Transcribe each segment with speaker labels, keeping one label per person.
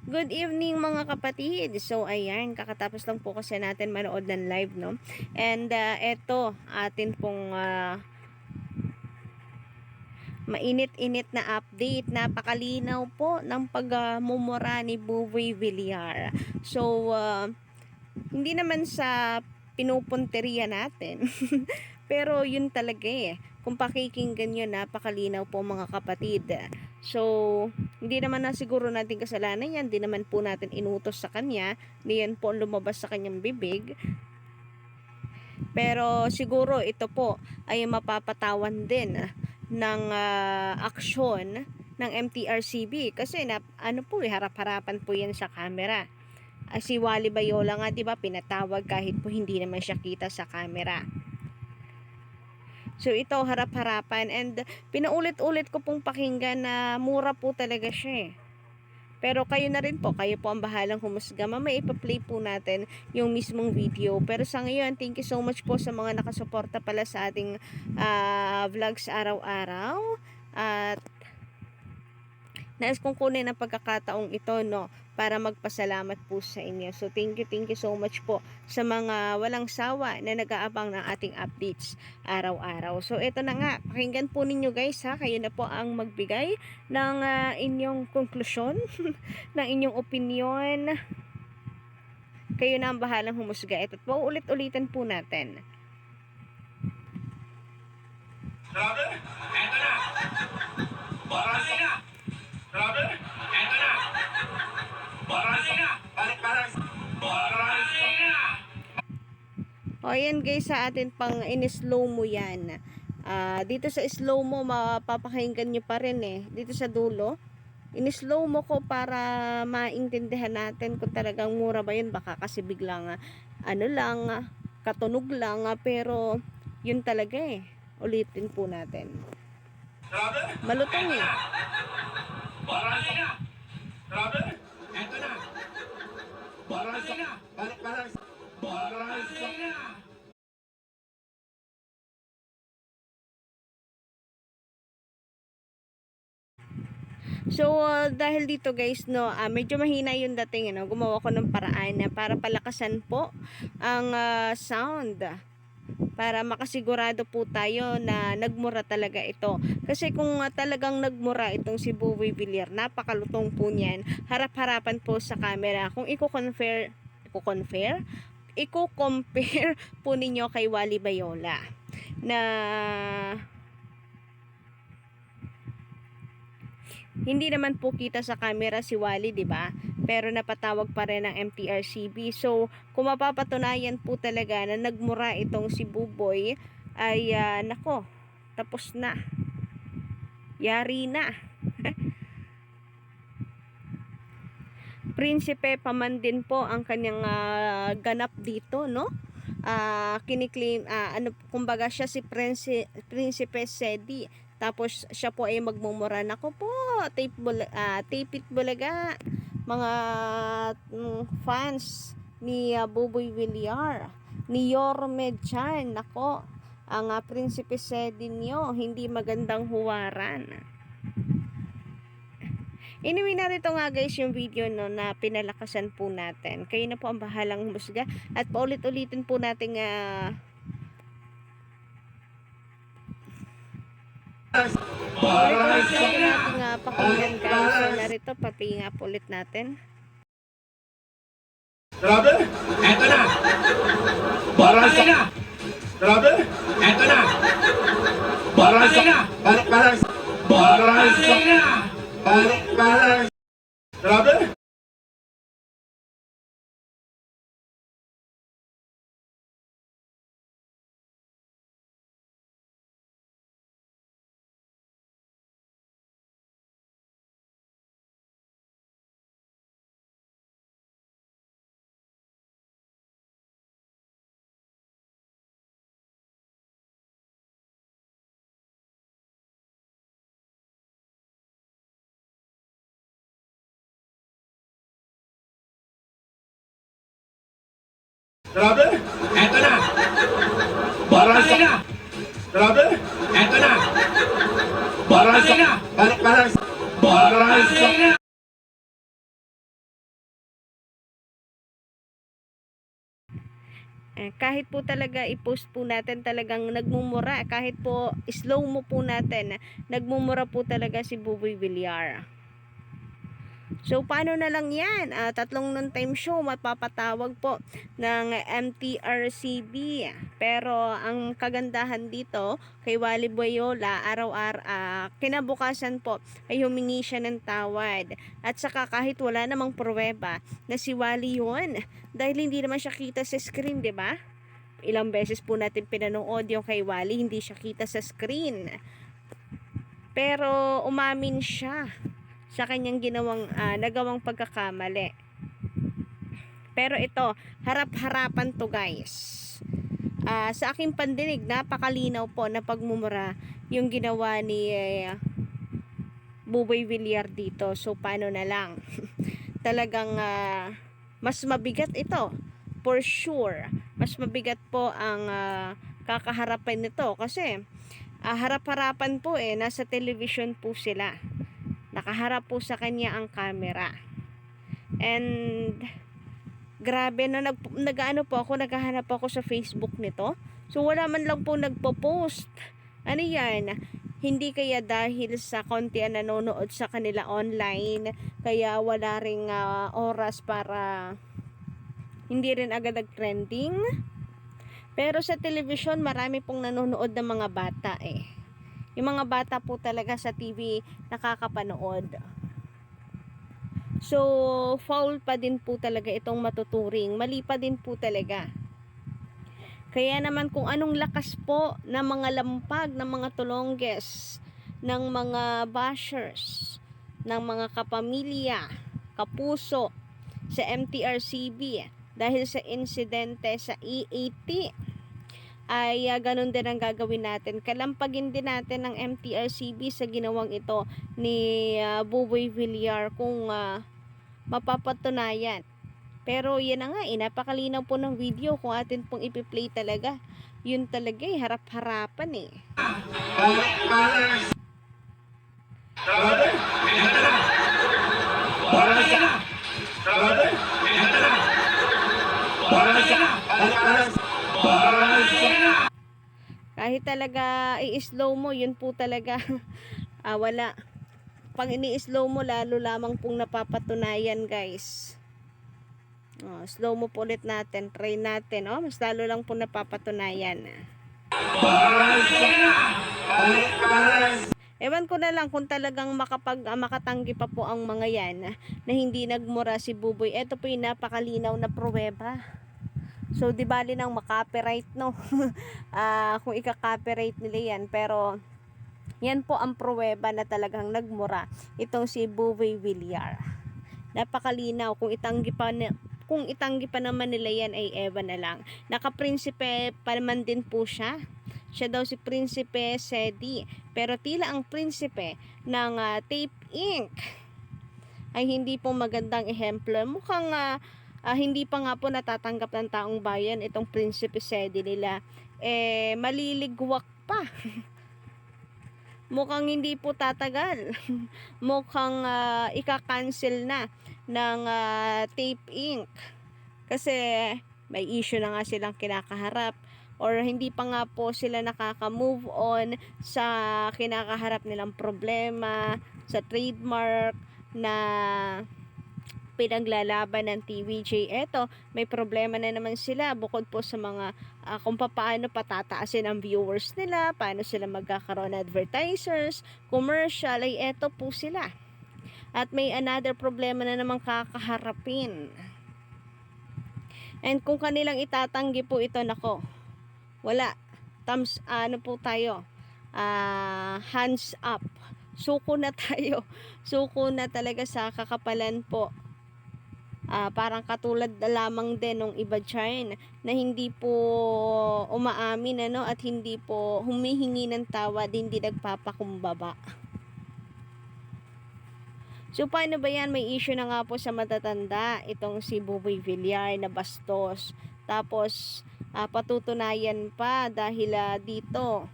Speaker 1: Good evening mga kapatid. So ayan, kakatapos lang po kasi natin manood ng live, no? And eto, atin pong mainit-init na update. Napakalinaw po ng pagmumura ni Buboy Villar. So hindi naman sa pinupunteriya natin. Pero yun talaga eh. Kung pakikinggan nyo, napakalinaw po mga kapatid. So, hindi naman na siguro natin kasalanan yan. Hindi naman po natin inutos sa kanya. Hindi yan po lumabas sa kanyang bibig. Pero siguro ito po ay mapapatawan din ng aksyon ng MTRCB. Kasi ano po, harap-harapan po yan sa camera. Si Wally Bayola nga, 'di ba, pinatawag kahit po hindi naman siya kita sa camera. So ito, harap-harapan, and pinaulit-ulit ko pong pakinggan na mura po talaga siya. Pero kayo na rin po, kayo po ang bahalang humusga. Mamaya ipa-play po natin yung mismong video. Pero sa ngayon, thank you so much po sa mga nakasuporta pala sa ating vlogs araw-araw. At nais kong kunin ang pagkakataong ito, no, para magpasalamat po sa inyo. So thank you so much po sa mga walang sawa na nag-aabang ng ating updates araw-araw. So ito na nga, pakinggan po ninyo guys ha, kayo na po ang magbigay ng inyong konklusyon, ng inyong opinion. Kayo na ang bahalang humusga. Ito po, ulit-ulitin po natin.
Speaker 2: Grabe! Eto na! Barasa na! Grabe! Eto na! Barasa na! Barasa! Barasa na!
Speaker 1: O ayan guys, sa atin pang in-slow mo yan. Dito sa slow mo, mapapakinggan nyo pa rin eh. Dito sa dulo, in-slow mo ko para maintindihan natin kung talagang mura ba yun. Baka kasi biglang katunog lang, pero yun talaga eh. Ulitin po natin.
Speaker 2: Grabe!
Speaker 1: Malutong eh.
Speaker 2: Barasa na! Grabe! Eto na! Barasa na! Barasa! Barasa na!
Speaker 1: So, dahil dito guys, no, medyo mahina yung dating, gumawa ko ng paraan na para palakasan po ang sound. Para makasigurado po tayo na nagmura talaga ito. Kasi kung talagang nagmura itong si Buboy Villar, napakalutong po niyan. Harap-harapan po sa camera. Kung i-compare po ninyo kay Wally Bayola na hindi naman po kita sa camera si Wally, 'di ba? Pero napatawag pa rin ng MTRCB. So, kung mapapatunayan po talaga na nagmura itong si Buboy, ay nako, tapos na. Yari na. Prinsipe pa man din po ang kanyang ganap dito, no? Kiniklaim, kumbaga siya si Prinsipe Sedi. Tapos siya po ay magmumura. Nako po, tapit bulaga, mga fans ni Buboy Villar, ni Yorme Chan. Nako, ang Prinsipe Sedi nyo, hindi magandang huwaran. Anyway, narito nga guys yung video, no, na pinalakasan po natin. Kayo na po ang bahalang humusga. At paulit-ulitin po natin pakinggan guys. So, narito, pati nga po ulit natin.
Speaker 2: Grabe! Eto na! Barasa na! Grabe! Eto na! Barasa na! Barasa! Barasa na! Barasa! Grabe! Grabe! Eto na! Barasa na! Grabe! Eto na! Barasa na! Barasa! Barasa na!
Speaker 1: Kahit po talaga i-post po natin talagang nagmumura, kahit po slow mo po natin, nagmumura po talaga si Buboy Villar. So, paano na lang yan? Tatlong non-time show mapapatawag po ng MTRCB. Pero, ang kagandahan dito, kay Wally Boyola, kinabukasan po, ay humingi siya ng tawad. At saka kahit wala namang pruweba na si Wally yun, dahil hindi naman siya kita sa screen, di ba? Ilang beses po natin pinanood yung kay Wally, hindi siya kita sa screen. Pero, umamin siya sa kanyang nagawang pagkakamali. Pero ito, harap-harapan to guys. Sa aking pandinig, napakalinaw po na pagmumura yung ginawa ni Buboy Villar dito. So, paano na lang? Talagang mas mabigat ito. For sure. Mas mabigat po ang kakaharapin nito. Kasi, harap-harapan po nasa television po sila. Nakaharap po sa kanya ang camera. And grabe no, naghahanap ako sa Facebook nito. So wala man lang po nagpo-post. Ano yan? Hindi kaya dahil sa konti ang nanonood sa kanila online, kaya wala ring oras para hindi rin agad nag-trending. Pero sa television, marami pong nanonood ng mga bata Yung mga bata po talaga sa TV nakakapanood. So, foul pa din po talaga itong matuturing. Mali pa din po talaga. Kaya naman kung anong lakas po ng mga lampag, ng mga tulongges, ng mga bashers, ng mga kapamilya, kapuso, sa MTRCB, dahil sa insidente sa E80, ay ganun din ang gagawin natin. Kalampagin din natin ng MTRCB sa ginawang ito ni Buboy Villar kung mapapatunayan. Pero yan na nga, napakalinaw po ng video kung atin pong ipi-play talaga. Yun talaga harap-harapan Kahit talaga i-slow mo, yun po talaga wala. Pag ini-slow mo, lalo lamang pong napapatunayan guys. Slow mo po ulit natin, try natin, mas lalo lang po napapatunayan. Ewan ko na lang kung talagang makatanggi pa po ang mga yan na hindi nagmura si Buboy. Ito po yung napakalinaw na pruweba. So, di bali nang makopyright, no? Kung ika-copyright nila yan. Pero, yan po ang pruweba na talagang nagmura itong si Buboy Villar. Napakalinaw. Kung itanggi pa naman nila yan ay ewan na lang. Naka-prinsipe pa naman din po siya. Siya daw si Prinsipe Sedi. Pero tila ang prinsipe ng Tape Inc. ay hindi po magandang ehemplo. Mukhang hindi pa nga po natatanggap ng taong bayan itong Prinsipe Sedi nila. Maliligwak pa. Mukhang hindi po tatagal. Mukhang ika-cancel na ng Tape Inc. Kasi may issue na nga silang kinakaharap, or hindi pa nga po sila nakaka-move on sa kinakaharap nilang problema sa trademark na pinaglalaban ng TVJ. Eto, may problema na naman sila bukod po sa mga kung paano patataasin ang viewers nila, paano sila magkakaroon ng advertisers, commercial, ay eto po sila. At may another problema na naman kakaharapin. And kung kanilang itatanggi po ito, nako, wala. Po tayo? Hands up. Suko na tayo. Suko na talaga sa kakapalan po. Parang katulad na lamang din ng iba dyan na hindi po umaamin at hindi po humihingi ng tawad, hindi nagpapakumbaba. So paano ba yan? May issue na nga po sa matatanda itong si Buboy Villar na bastos. Tapos patutunayan pa dahil dito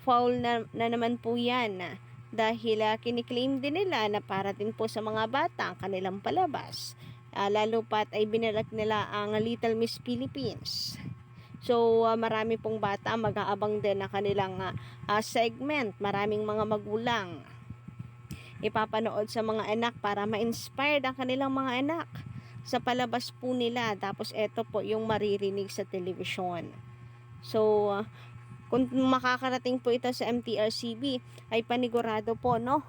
Speaker 1: foul na naman po yan. Dahil kiniklaim din nila na para din po sa mga bata ang kanilang palabas. lalo pat ay binalak nila ang Little Miss Philippines. So, marami pong bata mag-aabang din na kanilang segment. Maraming mga magulang ipapanood sa mga anak para ma-inspire ang kanilang mga anak sa palabas po nila. Tapos, eto po yung maririnig sa telebisyon. So, kung makakarating po ito sa MTRCB, ay panigurado po, no?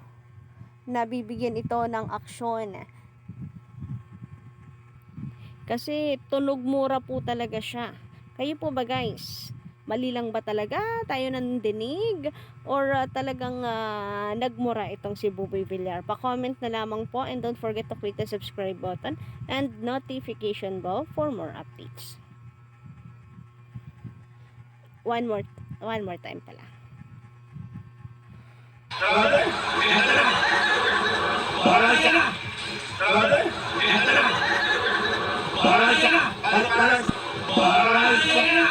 Speaker 1: Nabibigyan ito ng aksyon. Kasi tunog mura po talaga siya. Kayo po ba guys? Mali lang ba talaga tayo nandinig? Or talagang nagmura itong si Buboy Villar? Pa-comment na lamang po and don't forget to click the subscribe button and notification bell for more updates. One more time pala.
Speaker 2: Grabe! Eto na! Balansa na! Grabe! Eto na! Balansa na! Balansa na!